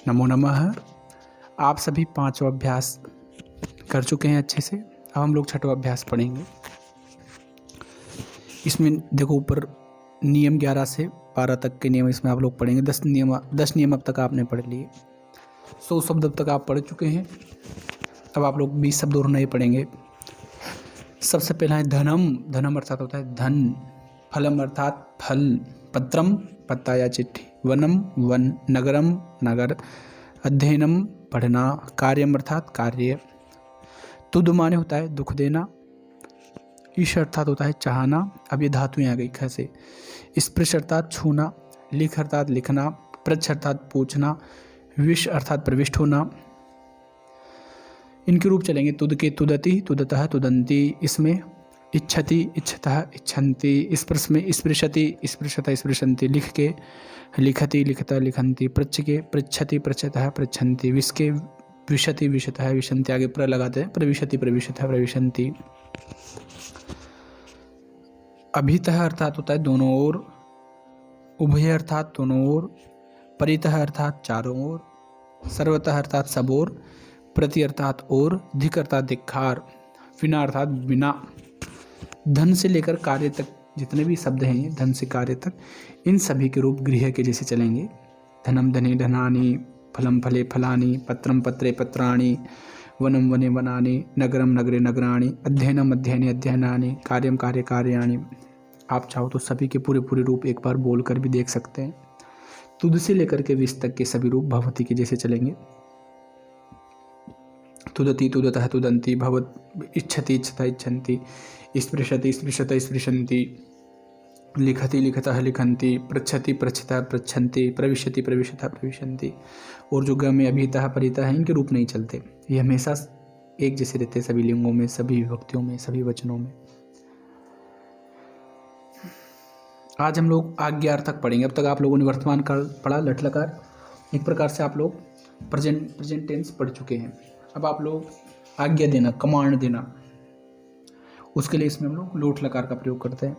नमो नमः। आप सभी पांचों अभ्यास कर चुके हैं अच्छे से। अब हम लोग छठवां अभ्यास पढ़ेंगे। इसमें देखो ऊपर नियम 11 से 12 तक के नियम इसमें आप लोग पढ़ेंगे। 10 नियम अब तक आपने पढ़ लिए। 100 शब्द अब तक आप पढ़ चुके हैं। अब आप लोग 20 शब्द और नए पढ़ेंगे। सबसे पहला है धनम। धनम अर्थात होता है धन। फलम अर्थात फल। पत्रम पत्ता या चिट्ठी। वनम वन। नगरम नगर। अध्ययनम पढ़ना। कार्यम अर्थात कार्य। तुद माने होता है दुख देना। ईश अर्थात होता है चाहना। अब ये धातुएं आ गई ख से। स्पृश अर्थात छूना। लिख अर्थात लिखना। प्रच्छ अर्थात पूछना। विश अर्थात प्रविष्ट होना। इनके रूप चलेंगे तुद के तुदति, तुदतः, तुदंती। इसमें इच्छति, इच्छतः, इच्छन्ति। स्पर्श में स्पृशति, स्पृशतः, स्पृशन्ति। लिख के लिखति, लिखतः, लिखन्ति। पृच्छ के पृच्छति, पृच्छतः, पृच्छन्ति। विश के विशति, विशतः, विशन्ति। आगे प्र लगाते हैं। प्रविशति, प्रविशतः, प्रविशन्ति। अभितः अर्थात होता है दोनों ओर। उभय अर्थात दोनों ओर। परितः अर्थात चारों ओर। सर्वतः अर्थात सब ओर। प्रति अर्थात ओर। धिक अर्थात धिक्कार। विना अर्थात बिना। धन से लेकर कार्य तक जितने भी शब्द हैं, धन से कार्य तक, इन सभी के रूप गृह के जैसे चलेंगे। धनम धने धनानि। फलम फले फलानि। पत्रम पत्रे पत्राणि। वनम वने वनानि। नगरम नगरे नगराणि। अध्ययनम अध्ययने अध्ययनानि। कार्यम कार्य कार्याणि। आप चाहो तो सभी के पूरे पूरे रूप एक बार बोलकर भी देख सकते हैं। तुद से लेकर के विश तक के सभी रूप भवती के जैसे चलेंगे। तुदति, तुदतः, तुदंती। भवत इच्छति, इच्छतः, इच्छन्ति। स्पृशति, स्पृशतः, स्पृशन्ति। लिखति, लिखतः, लिखन्ति। पृच्छति, पृच्छतः, पृच्छन्ति। प्रविशति, प्रविशतः, प्रविशन्ति। और जो ग में अभितः परितः है, इनके रूप नहीं चलते। ये हमेशा एक जैसे रहते हैं सभी लिंगों में, सभी विभक्तियों में, सभी वचनों में। आज हम लोग आज्ञार्थक पढ़ेंगे। अब तक आप लोगों ने वर्तमान काल पढ़ा, लट लकार। एक प्रकार से आप लोग प्रेजेंट टेंस पढ़ चुके हैं। अब आप लोग आज्ञा देना, कमांड देना, उसके लिए इसमें हम लोग लोट लकार का प्रयोग करते हैं।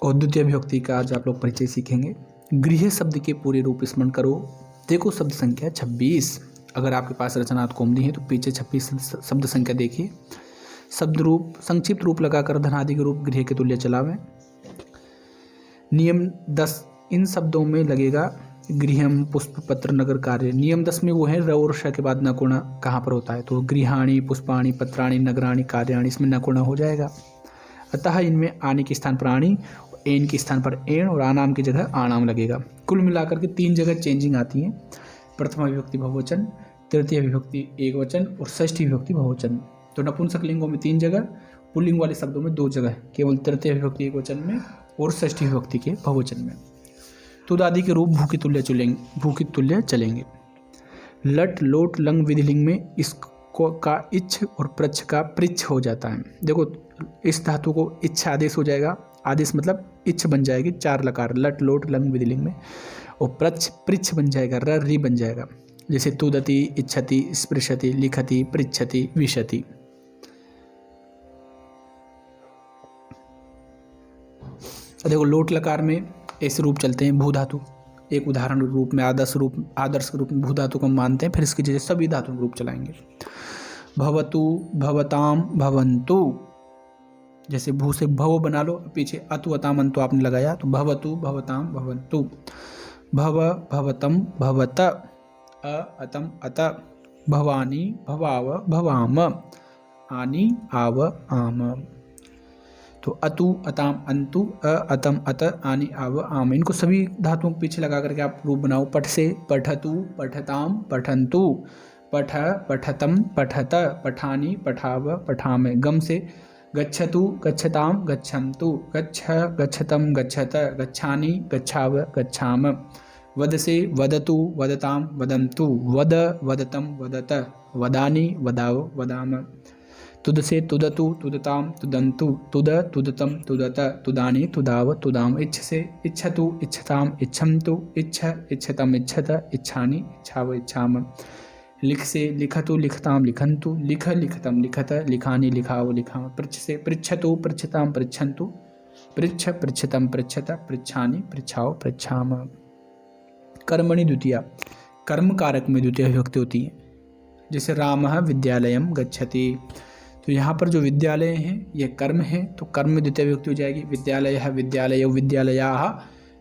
और द्वितीय विभक्ति का आज आप लोग परिचय सीखेंगे। गृह शब्द के पूरे रूप स्मरण करो। देखो शब्द संख्या 26। अगर आपके पास रचनात् कौमुदी है तो पीछे 26 शब्द संख्या देखिए। शब्द रूप संक्षिप्त रूप लगाकर धनादि के रूप गृह के तुल्य चलावें। नियम 10 इन शब्दों में लगेगा। गृहम पुष्प पत्र नगर कार्य। नियम 10 में वो है र और श के बाद नकुण कहाँ पर होता है, तो गृहाणि पुष्पाणि पत्राणि नगराणि कार्याणि, इसमें नकुण हो जाएगा। अतः इनमें आने के स्थान पर आणी, एन के स्थान पर एण और आनाम की जगह आणाम लगेगा। कुल मिलाकर के 3 जगह चेंजिंग आती है। प्रथमा विभक्ति बहुवचन, तृतीय विभक्ति एकवचन और षष्ठी विभक्ति बहुवचन। तो नपुंसक लिंगों में 3 जगह, पुल्लिंग वाले शब्दों में 2 जगह, केवल तृतीय विभक्ति एकवचन में और षष्ठी विभक्ति के बहुवचन में। तुद आदि के रूप भू की तुल्य चलेंगे। लट लोट लंग विधिलिंग में इसको का इच्छ और प्रच्छ का पृच्छ हो जाता है। देखो इस धातु को इच्छ आदेश हो जाएगा। आदेश मतलब इच्छ बन जाएगी 4 लकार लट लोट लंग विधिलिंग में, और प्रच्छ पृच्छ बन जाएगा, र री बन जाएगा। जैसे तुदति, इच्छति, स्पृशति, लिखति, पृच्छति, विशति। देखो लोट लकार में ऐसे रूप चलते हैं। भू धातु एक उदाहरण रूप में, आदर्श के रूप में भू धातु को मानते हैं। फिर इसकी जैसे सभी धातु के रूप चलाएंगे। भवतु, भवताम, भवन्तु। जैसे भू से भव बना लो, पीछे अतु अताम अंतु आपने लगाया, तो भवतु, भवताम, भवन्तु। भव, भवतम, भवत। अतम, अत। भवानी, भवाव, भवाम। आनी, आव, आम। तो अतु अताम अंतु, अतम अत, आनी आव, आम। इनको सभी धातुओं के पीछे लगा करके आप रूप बनाओ। पठ से पठतु, पठताम, पठन्तु। पठ, पठतम, पठत, पठानी, पठाव, पठाम। गम से गच्छतु, गच्छताम, गच्छन्तु। गच्छ, गच्छतम, गच्छत, गच्छानि, गच्छाव, गच्छाम। वद से वदतु, वदताम, वदन्तु। वद, वदतम, वदत, वदानि, वदाव, वदाम। तुद से तुदतु, तुदताम, तुदन्तु। तुद, तुदतम, तुदत, तुदानि, तुदाव, तुदाम। इच्छ से इच्छतु, इच्छताम, इच्छन्तु। इच्छ, इच्छतम, इच्छत, इच्छानि, इच्छाव, इच्छाम। लिख से लिखतु, लिखताम, लिखन्तु। लिख, लिखतम, लिखत, लिखानि, लिखाव, लिखाम। पृच्छ से पृच्छतु, पृच्छताम, पृच्छन्तु। पृच्छ पृच्छतम पृच्छत पृच्छानि पृच्छाओ पृच्छाम। कर्मणि द्वितीया, कर्म कारक में द्वितीय विभक्ति होती है। जैसे रामः विद्यालयम गच्छति, तो यहाँ पर जो विद्यालय हैं ये कर्म है, तो कर्म में द्वितीय विभक्ति हो जाएगी। विद्यालयः विद्यालयो विद्यालयाः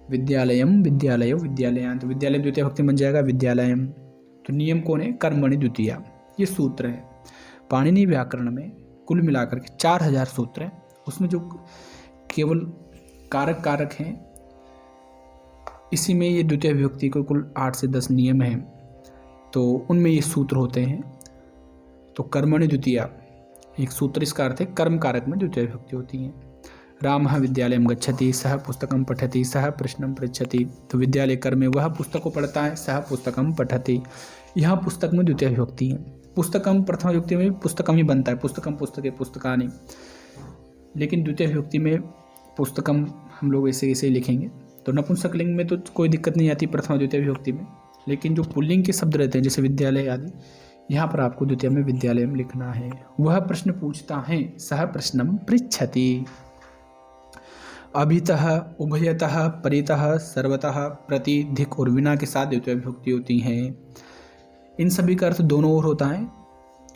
विद्यालयम विद्यालयो विद्यालयान्, तो विद्यालय द्वितीय विभक्ति बन जाएगा विद्यालयम। तो नियम कौन है? कर्मणि द्वितीया, ये सूत्र है। पाणिनि व्याकरण में कुल मिलाकर के 4000 सूत्र हैं, उसमें जो केवल कारक हैं इसी में ये द्वितीय विभक्ति को कुल 8 से 10 नियम हैं, तो उनमें ये सूत्र होते हैं। तो कर्मणि द्वितीया एक सूत्र, इसका अर्थ है कर्म कारक में द्वितीय विभक्ति होती है। रामः विद्यालयं गच्छति, सः पुस्तकं पठति, सः प्रश्नं पृच्छति, तो विद्यालय कर्म में वह पुस्तक को पढ़ता है, सः पुस्तकं पठति। यहाँ पुस्तक में द्वितीय विभक्ति है। पुस्तकम प्रथम विभक्ति में पुस्तकम ही बनता है, पुस्तकम पुस्तके पुस्तकानि, लेकिन द्वितीय विभक्ति में पुस्तकम हम लोग ऐसे ही लिखेंगे। तो नपुंसक लिंग में तो कोई दिक्कत नहीं आती प्रथम द्वितीय विभक्ति में, लेकिन जो पुल्लिंग के शब्द रहते हैं जैसे विद्यालय आदि, यहाँ पर आपको द्वितीय में विद्यालय में लिखना है। वह प्रश्न पूछता है, सह प्रश्नम पृच्छति। अभितः, उभयतः, परितः, सर्वतः, प्रति, धिक और विना के साथ द्वितीय विभक्ति होती हैं। इन सभी का अर्थ दोनों ओर होता है।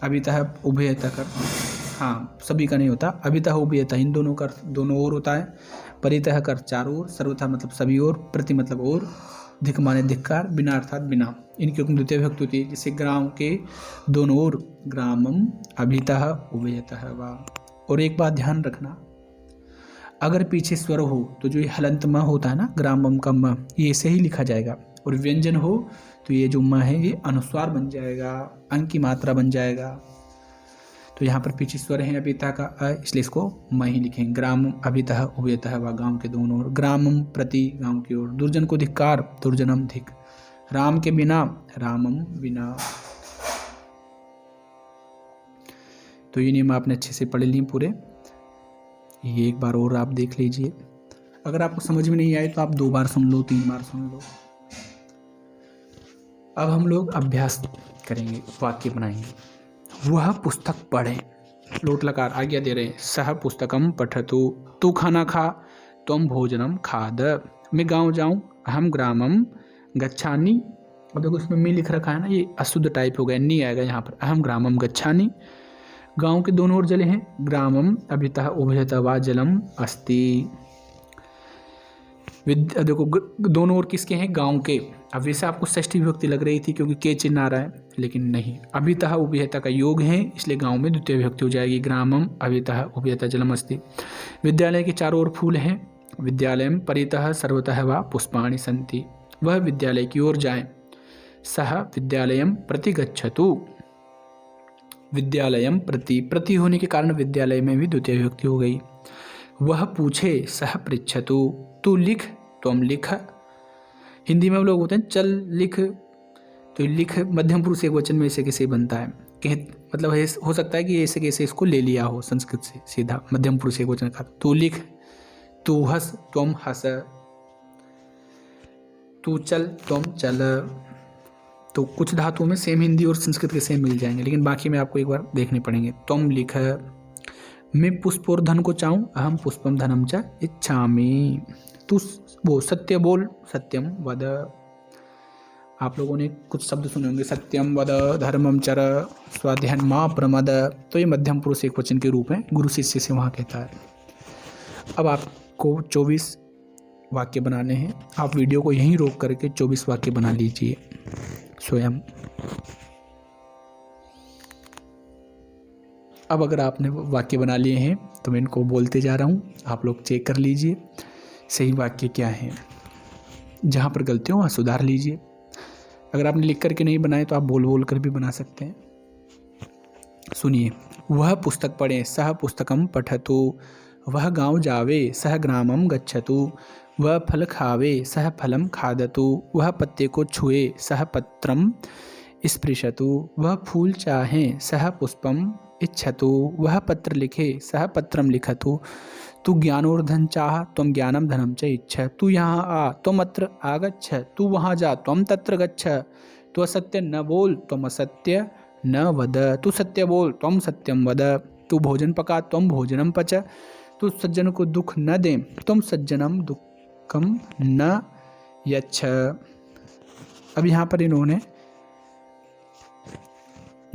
अभितः उभयतः कर, हाँ सभी का नहीं होता। अभितः उभयतः इन दोनों का अर्थ दोनों ओर होता है। परितः कर चारों ओर, सर्वथा मतलब सभी ओर, प्रति मतलब और, धिक माने धिक्कार, बिना अर्थात बिना। इनकी द्वितीय विभक्ति होती है। जैसे ग्राम के दोनों ओर, ग्रामम अभितः उभयतः वा। और एक बात ध्यान रखना, अगर पीछे स्वर हो तो जो ये हलंत म होता है ना, ग्रामम का म, ये ऐसे ही लिखा जाएगा। और व्यंजन हो तो ये जो म है ये अनुस्वार बन जाएगा, अंक की मात्रा बन जाएगा। तो यहाँ पर पीछे स्वर है अभितः का अ, इसलिए इसको म ही लिखेंगे। ग्राम अभितः उभयतः व, गांव के दोनों ओर, ग्रामम प्रति, गांव की ओर। दुर्जन को धिक्कार, दुर्जनम धिक। राम के बिना, रामम बिना। तो ये नियम आपने अच्छे से पढ़ लिए पूरे, ये एक बार और आप देख लीजिए। अगर आपको समझ में नहीं आए तो आप 2 बार सुन लो, 3 बार सुन लो। अब हम लोग अभ्यास करेंगे, वाक्य बनाएंगे। वह पुस्तक पढ़े, लोट लकार आज्ञा दे रहे हैं। सह पुस्तकम पठतु, तू खाना खा, त्वम भोजनम खाद। मैं गांव जाऊं, अहम ग्रामम गच्छानि। अब देखो इसमें मी लिख रखा है ना, ये अशुद्ध टाइप हो गया, नहीं आएगा यहाँ पर। अहम ग्रामम गच्छानि। गांव के दोनों ओर जले हैं, ग्रामम अभितः उभयतः वा जलम अस्ति। देखो दोनों ओर किसके हैं? गांव के। अब वैसे आपको षष्ठी विभक्ति लग रही थी क्योंकि के चिन्ह आ रहा है, लेकिन नहीं, अभितः उभयतः का योग है, इसलिए गांव में द्वितीय विभक्ति हो जाएगी। ग्रामम अभितः उभयतः जलम अस्ति। विद्यालय के चारों ओर फूल हैं, विद्यालयम परितः सर्वतः वा पुष्पाणि सन्ति। वह विद्यालय की ओर जाए, सह विद्यालयम प्रति गच्छतु। विद्यालयम प्रति, प्रति होने के कारण विद्यालय में भी द्वितीय विभक्ति हो गई। वह पूछे, सह पृच्छतु। तू लिख, तुम लिख। हिंदी में हम लोग होते हैं चल लिख, तो लिख मध्यम पुरुष एक वचन में ऐसे कैसे बनता है, मतलब हो सकता है कि ऐसे कैसे इसको ले लिया हो संस्कृत से सीधा मध्यम पुरुष एक वचन का। तू लिख, तू हंस, तुम हंस, तू चल, तुम चल। तो कुछ धातुओं में सेम हिंदी और संस्कृत के सेम मिल जाएंगे, लेकिन बाकी में आपको एक बार देखने पड़ेंगे। तुम लिख। मैं पुष्प और धन को चाहूँ, अहम पुष्पम धनम च इच्छामि। तू वो सत्य बोल, सत्यम वद। आप लोगों ने कुछ शब्द सुने होंगे, सत्यम वद, धर्मम चर, स्वाध्यान मा प्रमद। तो ये मध्यम पुरुष एक वचन के रूप में गुरु शिष्य से वहाँ कहता है। अब आपको 24 वाक्य बनाने हैं। आप वीडियो को यहीं रोक करके 24 वाक्य बना लीजिए स्वयं। अब अगर आपने वाक्य बना लिए हैं तो मैं इनको बोलते जा रहा हूँ, आप लोग चेक कर लीजिए सही वाक्य क्या है। जहाँ पर गलती हो वहाँ सुधार लीजिए। अगर आपने लिख करके नहीं बनाए तो आप बोल बोल कर भी बना सकते हैं। सुनिए। वह पुस्तक पढ़े, सह पुस्तकम पठतु। वह गांव जावे, सह ग्रामम गच्छतु। वह फल खावे, सह फलम खादतु। वह पत्ते को छुए, सह पत्रम स्पृशतु। वह फूल चाहे, सह पुष्पम इच्छतु। वह पत्र लिखे, सह पत्रम लिखतु। तू ज्ञान और धन चाह, त्वम ज्ञानम धनम च इच्छ। तू यहाँ आ, त्वम अत्र आगच्छ। तू वहाँ जा, त्वम तत्र गच्छ। तू असत्य न बोल, त्वम असत्य न वद। तू सत्य बोल, त्वम सत्यम वद। तू भोजन पका, त्वम भोजनम पच। तो सज्जन को दुख न दें। तुम सज्जनम दुखम न यच्छ। अब यहाँ पर इन्होंने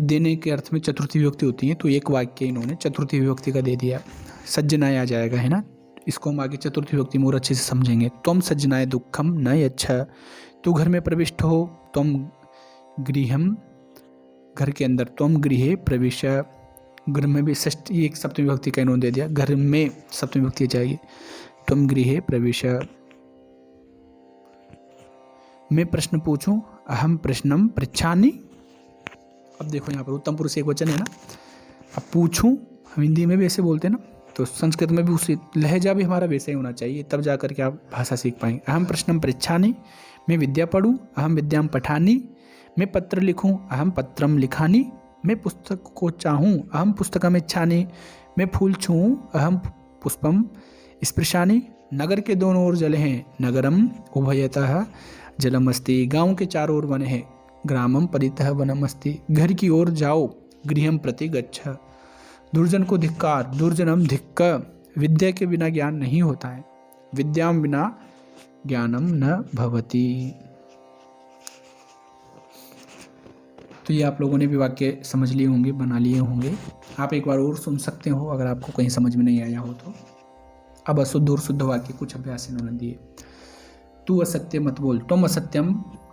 देने के अर्थ में चतुर्थी विभक्ति होती है, तो एक वाक्य इन्होंने चतुर्थी विभक्ति का दे दिया। सज्जनाय आ जाएगा, है ना। इसको हम आगे चतुर्थी विभक्ति में और अच्छे से समझेंगे। त्वम सज्जनाय दुखम न यच्छ। तू घर में प्रविष्ट हो। त्वम गृहम, घर के अंदर। त्वम गृहे प्रविश, घर में भी षष्ठी एक सप्तमी विभक्ति का इन्होंने दे दिया, घर में सप्तमी विभक्ति जाएगी। त्वम गृहे प्रविश। मैं प्रश्न पूछूं, अहम प्रश्नम पृच्छामि। अब देखो यहाँ पर उत्तम पुरुष एक वचन है ना। अब पूछूं, हम हिंदी में भी ऐसे बोलते हैं ना, तो संस्कृत में भी उसी लहजा भी हमारा वैसे ही होना चाहिए, तब जा करके आप भाषा सीख पाएंगे। अहम प्रश्नम पृच्छामि, मैं विद्या पढ़ूं। अहम विद्याम पठामि, मैं पत्र लिखूं। अहम पत्रम लिखामि, मैं पुस्तक को चाहूं। अहम पुस्तकम इच्छामि, मैं फूल छूऊं। अहम पुष्पम स्पृशामि। नगर के दोनों ओर जल हैं। नगरम उभयतः जलमस्ति, गांव के चारों ओर वन है। ग्रामम परितः वनमस्ति, घर की ओर जाओ। गृहम प्रति गच्छ। दुर्जन को धिक्कार। दुर्जनम धिक्क, विद्या के बिना ज्ञान नहीं होता है। विद्याम बिना ज्ञानम न भवति। तो ये आप लोगों ने भी वाक्य समझ लिए होंगे, बना लिए होंगे। आप एक बार और सुन सकते हो अगर आपको कहीं समझ में नहीं आया हो तो। अब अशुद्ध और शुद्ध वाक्य कुछ अभ्यास इन्होंने दिए। तू असत्य मत बोल। तुम असत्यम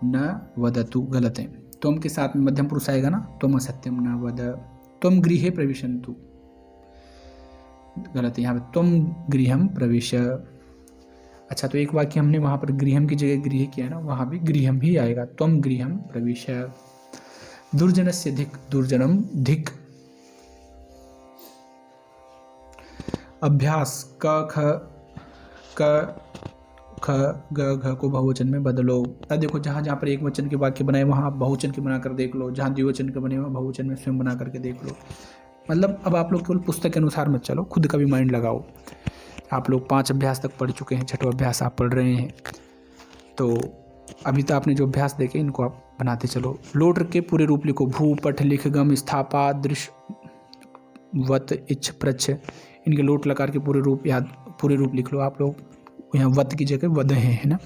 न वदतु, गलत है। तुम के साथ में मध्यम पुरुष आएगा ना, तुम असत्यम न वद। तुम गृहे प्रविशन्तु, गलत है यहाँ पे। तुम गृहम प्रविश। अच्छा, तो एक वाक्य हमने वहाँ पर गृहम की जगह गृह किया है ना, वहाँ भी गृहम ही आएगा। तुम गृहम प्रविश। दुर्जनस्य धिक्, दुर्जनम धिक्। अभ्यास, क ख ग घ को बहुवचन में बदलो। अब देखो जहाँ जहाँ पर एक वचन के वाक्य बनाए वहाँ आप बहुवचन के बनाकर देख लो, जहाँ द्विवचन के बने वहाँ बहुवचन में स्वयं बना करके देख लो। मतलब अब आप लोग केवल पुस्तक के अनुसार मत चलो, खुद का भी माइंड लगाओ। आप लोग 5 अभ्यास तक पढ़ चुके हैं, 6वां अभ्यास आप पढ़ रहे हैं, तो अभी तो आपने जो अभ्यास देखे इनको आप बनाते चलो। लोट के पूरे रूप लिखो। भू पठ लिख गम स्थापा दृश्य वत इच्छ प्रच्छ, इनके लोट लकार के पूरे रूप याद, पूरे रूप लिख लो आप लोग। यहाँ वत की जगह वध है ना।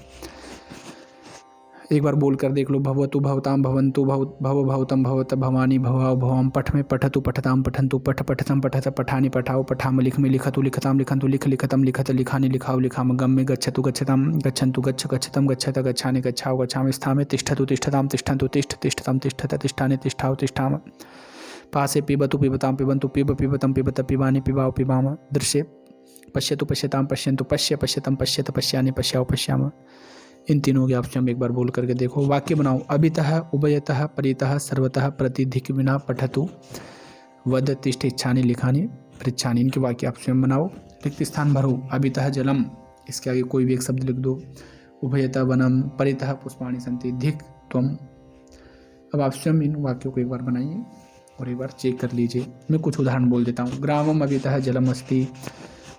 एक बार बोल कर देख लो। भवतु भवताम भवन्तु, भव भवतम भवत, भवानी भवाओ भवाम। पठ में पठतु पठताम पठन्तु, पठ पठतम पठत, पठानी पठाओ पठाम। लिख में लिखतु लिखताम लिखन्तु, लिख लिखतम लिखत, लिखानी लिखाओ लिखाम। गम में गच्छतु गच्छताम गच्छन्तु, गच्छ गच्छतम गच्छत, गच्छानि गच्छाओ गच्छाम। स्थान में तिष्ठतु तिष्ठताम तिष्ठन्तु, तिष्ठ तिष्ठतम तिष्ठत, तिष्ठानि तिष्ठाओ तिष्ठाम। पासे पिबतु पिबताम पिबन्तु, पिब पिबतम पिबत, पिबानी पिबाओ पिबाम। दृश्य पश्यतु पश्यताम पश्यन्तु, पश्य पश्यतम पश्यत, पश्यानि पश्याओ पश्याम। इन तीनों के ऑप्शन एक बार बोल करके देखो। वाक्य बनाओ। अभितः उभयतः परितः सर्वतः प्रतिधिक विना पठतु वद तिष्ठ इच्छानि लिखानि पृच्छानि। इनके वाक्य आप स्वयं बनाओ। रिक्त स्थान भरो। अभितः जलम, इसके आगे कोई भी एक शब्द लिख दो। उभयतः वनम, परितः पुष्पाणि सन्ति, धिक् त्वम। अब आप स्वयं इन वाक्यों को एक बार बनाइए और एक बार चेक कर लीजिए। मैं कुछ उदाहरण बोल देता हूँ। ग्रामम अभितः जलम अस्ति,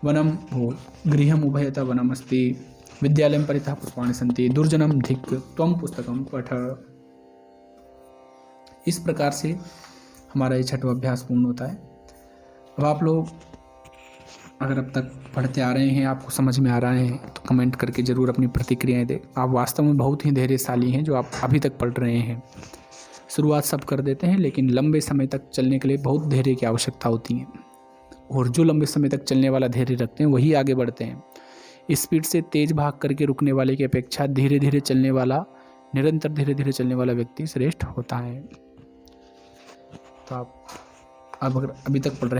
वनम हो, गृहम उभयतः वनम अस्ति, विद्यालयम परितः पुष्पाणि सन्ति, दुर्जनम धिक् त्वम पुस्तकम पठ। इस प्रकार से हमारा ये 6वां अभ्यास पूर्ण होता है। अब आप लोग अगर अब तक पढ़ते आ रहे हैं, आपको समझ में आ रहा है, तो कमेंट करके ज़रूर अपनी प्रतिक्रियाएं दें। आप वास्तव में बहुत ही धैर्यशाली हैं जो आप अभी तक पढ़ रहे हैं। शुरुआत सब कर देते हैं, लेकिन लंबे समय तक चलने के लिए बहुत धैर्य की आवश्यकता होती है, और जो लंबे समय तक चलने वाला धैर्य रखते हैं वही आगे बढ़ते हैं। स्पीड से तेज भाग करके रुकने वाले की अपेक्षा धीरे धीरे चलने वाला, निरंतर धीरे धीरे चलने वाला व्यक्ति श्रेष्ठ होता है। तो आप अब अगर अभी तक पढ़ रहे हैं